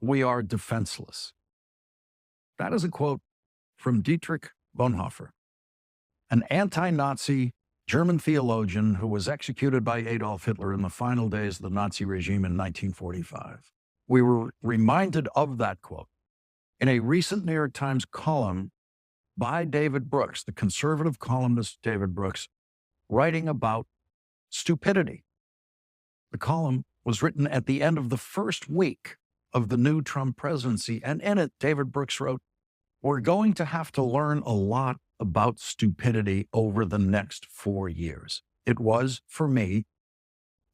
we are defenseless. That is a quote from Dietrich Bonhoeffer, an anti-Nazi German theologian who was executed by Adolf Hitler in the final days of the Nazi regime in 1945. We were reminded of that quote in a recent New York Times column by David Brooks, the conservative columnist David Brooks, writing about stupidity. The column was written at the end of the first week of the new Trump presidency, and in it, David Brooks wrote, "We're going to have to learn a lot about stupidity over the next 4 years." It was, for me,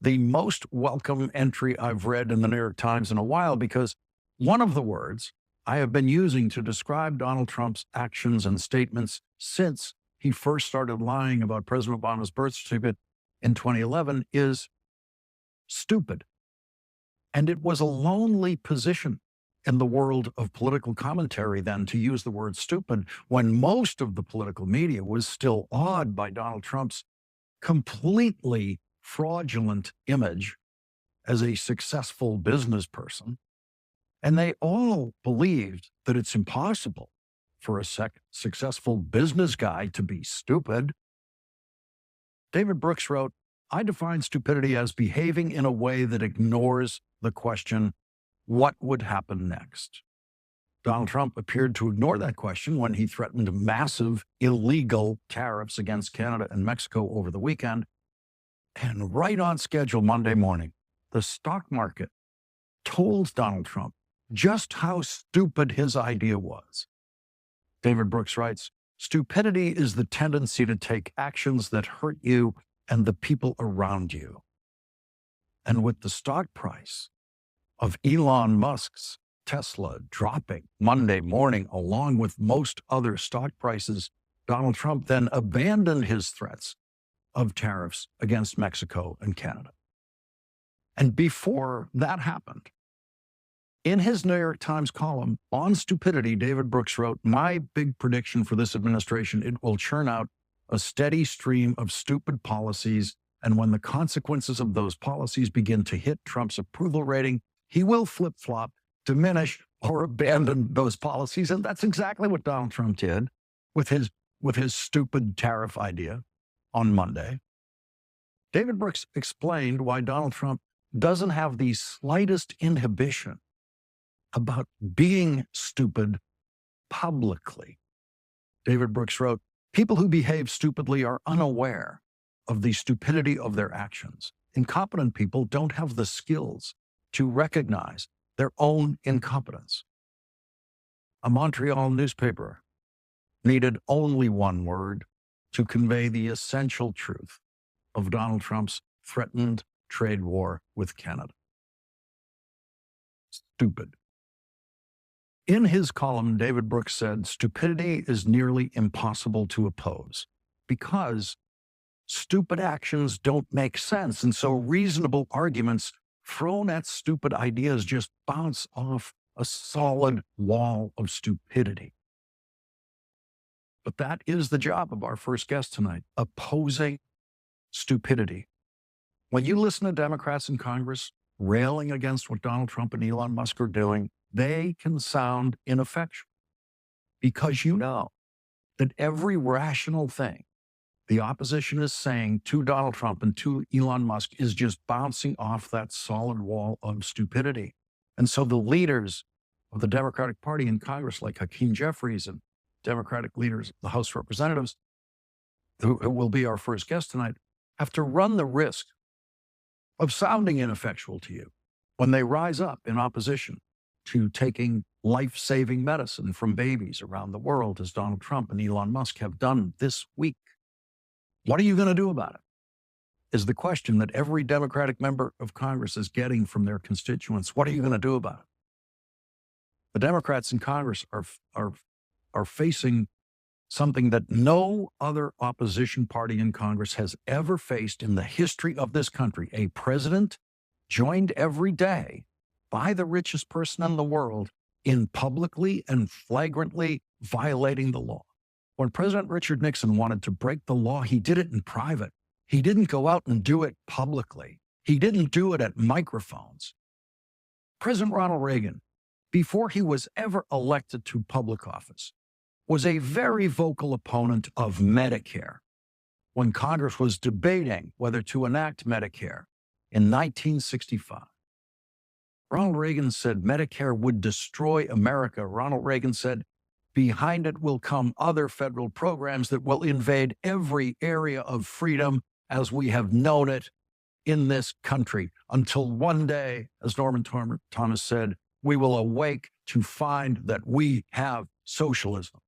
the most welcome entry I've read in the New York Times in a while, because one of the words I have been using to describe Donald Trump's actions and statements since he first started lying about President Obama's birth certificate in 2011 is stupid. And it was a lonely position in the world of political commentary then to use the word stupid when most of the political media was still awed by Donald Trump's completely fraudulent image as a successful business person. And they all believed that it's impossible for a successful business guy to be stupid. David Brooks wrote, "I define stupidity as behaving in a way that ignores the question, what would happen next?" Donald Trump appeared to ignore that question when he threatened massive illegal tariffs against Canada and Mexico over the weekend. And right on schedule Monday morning, the stock market told Donald Trump just how stupid his idea was. David Brooks writes, "Stupidity is the tendency to take actions that hurt you and the people around you." And with the stock price of Elon Musk's Tesla dropping Monday morning, along with most other stock prices, Donald Trump then abandoned his threats of tariffs against Mexico and Canada. And before that happened, in his New York Times column on stupidity, David Brooks wrote, "My big prediction for this administration, it will churn out a steady stream of stupid policies. And when the consequences of those policies begin to hit Trump's approval rating, he will flip-flop, diminish, or abandon those policies." And that's exactly what Donald Trump did with his stupid tariff idea on Monday. David Brooks explained why Donald Trump doesn't have the slightest inhibition about being stupid publicly. David Brooks wrote, "People who behave stupidly are unaware of the stupidity of their actions. Incompetent people don't have the skills to recognize their own incompetence." A Montreal newspaper needed only one word to convey the essential truth of Donald Trump's threatened trade war with Canada: stupid. In his column, David Brooks said, "Stupidity is nearly impossible to oppose because stupid actions don't make sense. And so reasonable arguments thrown at stupid ideas just bounce off a solid wall of stupidity." But that is the job of our first guest tonight, opposing stupidity. When you listen to Democrats in Congress railing against what Donald Trump and Elon Musk are doing, they can sound ineffectual because you know that every rational thing the opposition is saying to Donald Trump and to Elon Musk is just bouncing off that solid wall of stupidity. And so the leaders of the Democratic Party in Congress, like Hakeem Jeffries and Democratic leaders of the House of Representatives, who will be our first guest tonight, have to run the risk of sounding ineffectual to you when they rise up in opposition to taking life-saving medicine from babies around the world, as Donald Trump and Elon Musk have done this week. What are you going to do about it? Is the question that every Democratic member of Congress is getting from their constituents. What are you going to do about it? The Democrats in Congress are facing something that no other opposition party in Congress has ever faced in the history of this country: a president joined every day by the richest person in the world in publicly and flagrantly violating the law. When President Richard Nixon wanted to break the law, he did it in private. He didn't go out and do it publicly. He didn't do it at microphones. President Ronald Reagan before he was ever elected to public office, was a very vocal opponent of Medicare when Congress was debating whether to enact Medicare in 1965. Ronald Reagan said Medicare would destroy America. Ronald Reagan said, behind it will come other federal programs that will invade every area of freedom as we have known it in this country, until one day, as Norman Thomas said, we will awake to find that we have socialism.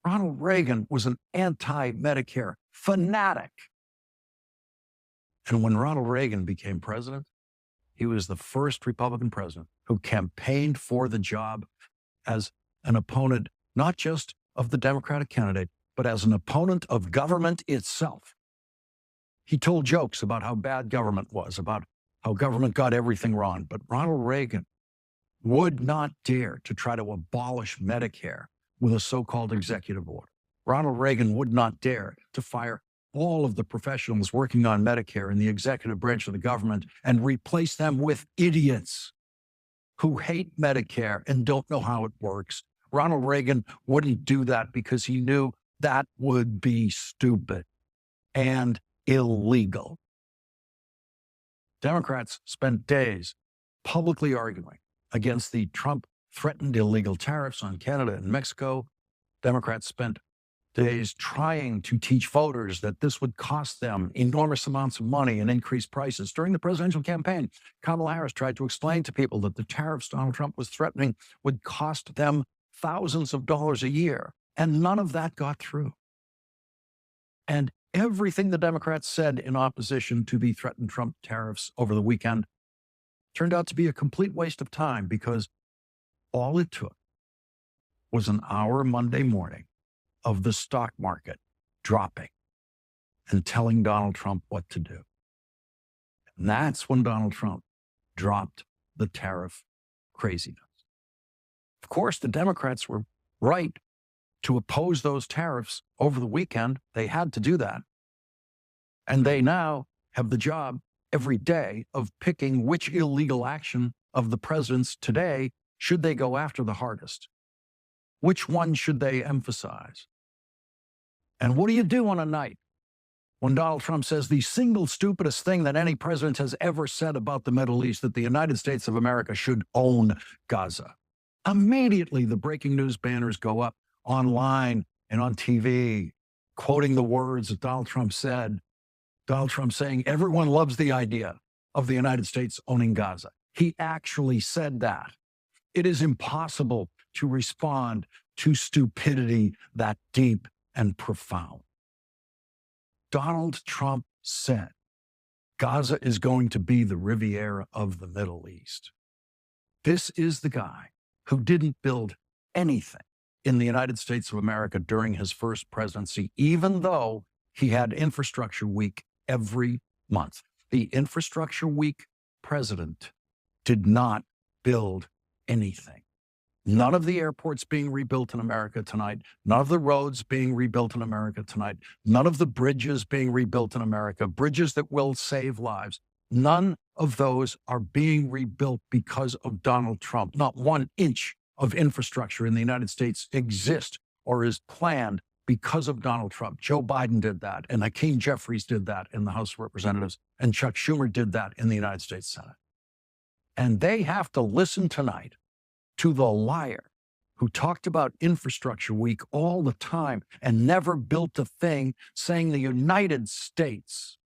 Ronald Reagan was an anti-Medicare fanatic. And when Ronald Reagan became president, he was the first Republican president who campaigned for the job as an opponent, not just of the Democratic candidate, but as an opponent of government itself. He told jokes about how bad government was, about how government got everything wrong. But Ronald Reagan would not dare to try to abolish Medicare with a so-called executive order. Ronald Reagan would not dare to fire all of the professionals working on Medicare in the executive branch of the government and replace them with idiots who hate Medicare and don't know how it works. Ronald Reagan wouldn't do that because he knew that would be stupid and illegal. Democrats spent days publicly arguing against the Trump-threatened illegal tariffs on Canada and Mexico. Democrats spent days trying to teach voters that this would cost them enormous amounts of money and increase prices. During the presidential campaign, Kamala Harris tried to explain to people that the tariffs Donald Trump was threatening would cost them thousands of dollars a year, and none of that got through. And everything the Democrats said in opposition to the threatened Trump tariffs over the weekend turned out to be a complete waste of time, because all it took was an hour Monday morning of the stock market dropping and telling Donald Trump what to do. And that's when Donald Trump dropped the tariff craziness. Of course, the Democrats were right to oppose those tariffs over the weekend. They had to do that. And they now have the job every day of picking which illegal action of the president's today should they go after the hardest. Which one should they emphasize? And what do you do on a night when Donald Trump says the single stupidest thing that any president has ever said about the Middle East, that the United States of America should own Gaza? Immediately, the breaking news banners go up online and on TV, quoting the words that Donald Trump said. Donald Trump saying, everyone loves the idea of the United States owning Gaza. He actually said that. It is impossible to respond to stupidity that deep and profound. Donald Trump said, Gaza is going to be the Riviera of the Middle East. This is the guy who didn't build anything in the United States of America during his first presidency, even though he had Infrastructure Week every month. The Infrastructure Week president did not build anything. None of the airports being rebuilt in America tonight, none of the roads being rebuilt in America tonight, none of the bridges being rebuilt in America, bridges that will save lives. None of those are being rebuilt because of Donald Trump. Not 1 inch of infrastructure in the United States exists or is planned because of Donald Trump. Joe Biden did that, and Hakeem Jeffries did that in the House of Representatives, and Chuck Schumer did that in the United States Senate. And they have to listen tonight to the liar who talked about Infrastructure Week all the time and never built a thing, saying the United States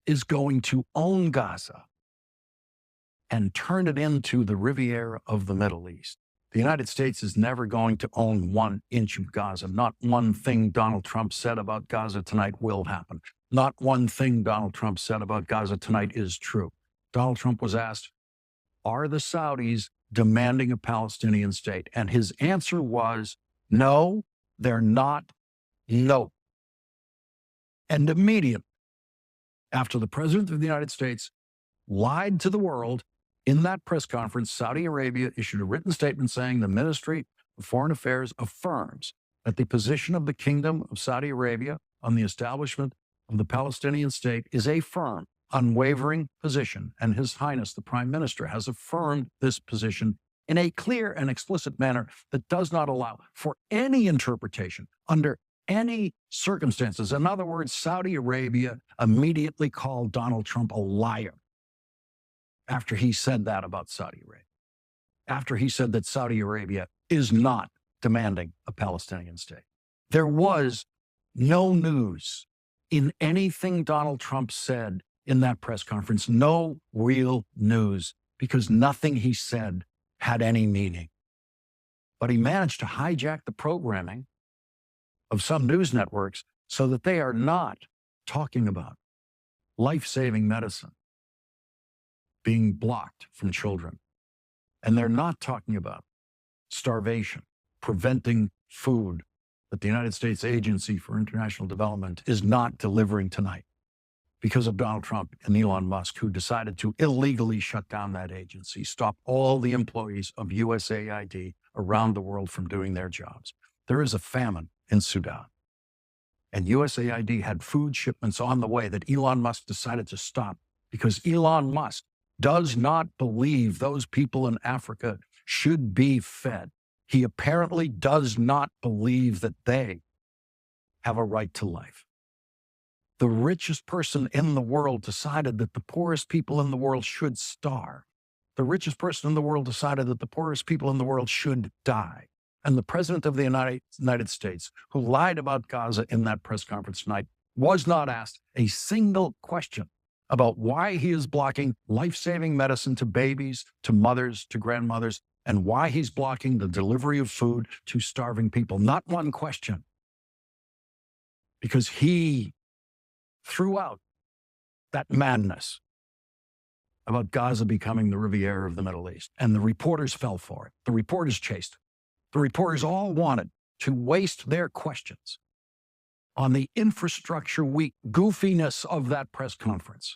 is going to own Gaza and turn it into the Riviera of the Middle East. The United States is never going to own 1 inch of Gaza. Not one thing Donald Trump said about Gaza tonight will happen. Not one thing Donald Trump said about Gaza tonight is true. Donald Trump was asked, are the Saudis demanding a Palestinian state? And his answer was, no, they're not. No. And immediately after the president of the United States lied to the world in that press conference, Saudi Arabia issued a written statement saying the Ministry of Foreign Affairs affirms that the position of the Kingdom of Saudi Arabia on the establishment of the Palestinian state is a firm, unwavering position, and His Highness, the Prime Minister, has affirmed this position in a clear and explicit manner that does not allow for any interpretation under any circumstances. In other words, Saudi Arabia immediately called Donald Trump a liar after he said that about Saudi Arabia, after he said that Saudi Arabia is not demanding a Palestinian state. There was no news in anything Donald Trump said in that press conference, no real news, because nothing he said had any meaning. But he managed to hijack the programming of some news networks so that they are not talking about life-saving medicine being blocked from children. And they're not talking about starvation, preventing food that the United States Agency for International Development is not delivering tonight because of Donald Trump and Elon Musk, who decided to illegally shut down that agency, stop all the employees of USAID around the world from doing their jobs. There is a famine in Sudan, and USAID had food shipments on the way that Elon Musk decided to stop because Elon Musk does not believe those people in Africa should be fed. He apparently does not believe that they have a right to life. The richest person in the world decided that the poorest people in the world should starve. The richest person in the world decided that the poorest people in the world should die. And the president of the United States, who lied about Gaza in that press conference tonight, was not asked a single question about why he is blocking life-saving medicine to babies, to mothers, to grandmothers, and why he's blocking the delivery of food to starving people. Not one question. Because he threw out that madness about Gaza becoming the Riviera of the Middle East. And the reporters fell for it. The reporters chased it. The reporters all wanted to waste their questions on the infrastructure weak goofiness of that press conference.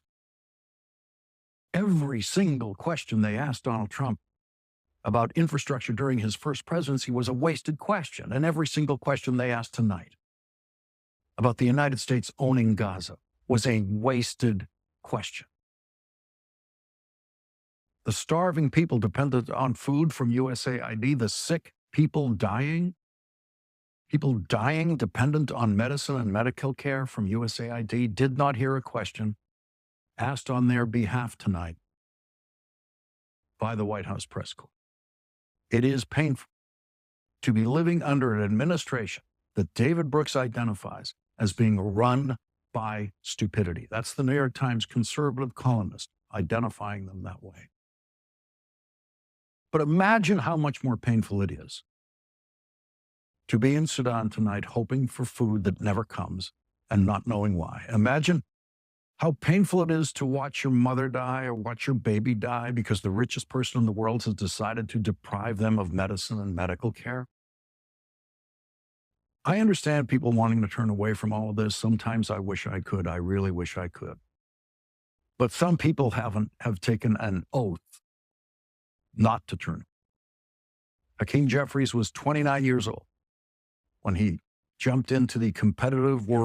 Every single question they asked Donald Trump about infrastructure during his first presidency was a wasted question. And every single question they asked tonight about the United States owning Gaza was a wasted question. The starving people dependent on food from USAID, the sick people dying dependent on medicine and medical care from USAID, did not hear a question asked on their behalf tonight by the White House press corps. It is painful to be living under an administration that David Brooks identifies as being run by stupidity. That's the New York Times conservative columnist identifying them that way. But imagine how much more painful it is to be in Sudan tonight hoping for food that never comes and not knowing why. Imagine how painful it is to watch your mother die or watch your baby die because the richest person in the world has decided to deprive them of medicine and medical care. I understand people wanting to turn away from all of this. Sometimes I wish I could. I really wish I could. But some people have taken an oath not to turn. Hakeem Jeffries was 29 years old when he jumped into the competitive world